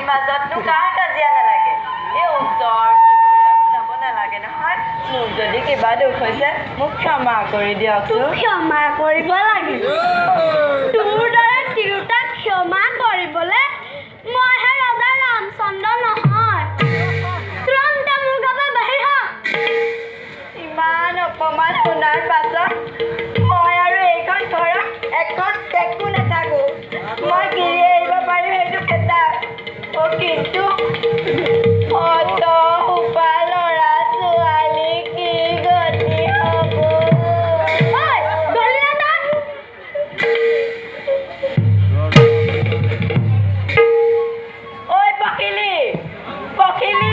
মাজতনো কাৰ কাজিয়া নালাগে এই ওচৰ চুবুৰীয়া শুনাব নালাগে নহয় মোৰ যদি কিবা দুখ হৈছে মোক ক্ষমা কৰি দিয়কচোন ক্ষমা কৰিব লাগিব তোৰ দৰে তিৰোতাক ক্ষমা কৰিবলৈ মইহে ৰজা ৰামচন্দ্ৰ নহয় তুৰন্তে মোৰ ঘৰৰ বাহিৰ হ ইমান অপমান শুনাৰ পাছত মই আৰু এইখন ঘৰত এখন টেকো নাথাকো মই কিনি এৰিব পাৰিম সেইটো কেতা কিন্তু অত সোপা ল'ৰা ছোৱালী কি গতি হ'ব গলি না ঐ পখিলি পখিলি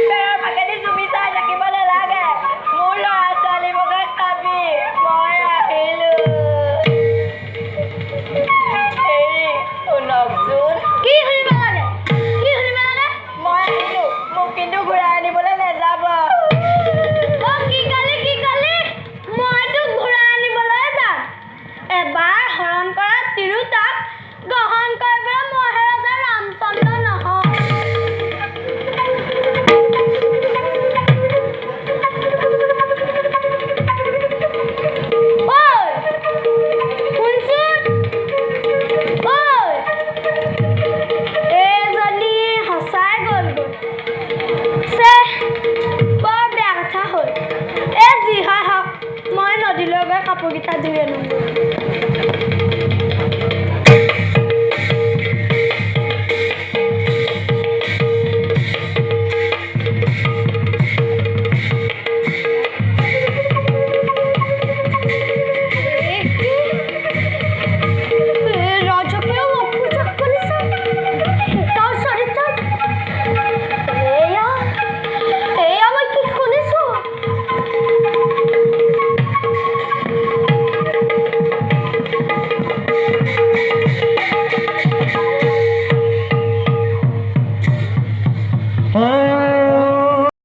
পেৰৰ ফাকেদি জুমি চাই থাকিব নালাগে মোৰ ল'ৰা ছোৱালীবোৰকে চাবি মই আহিলো হেৰি শুনকচোন কি শুনিব লাগে মই আহিলো মোক কিন্তু ঘূৰাই আনিবলৈ নেযাব কি কালি মই তোক ঘূৰাই আনিবলৈ যাম এবাৰ হৰণ কৰা তিৰোতাক গ্ৰহণ কৰিবলৈ মইহে ৰজা ৰামচন্দ্ৰ নহয় ঐ শুনচোন ঐ এইজনী সঁচাই গ'লগৈ বৰ বেয়া কথা হ'ল যি হয় হওক মই নদীলৈ গৈ কাপোৰকেইটা ধুই আনোগৈ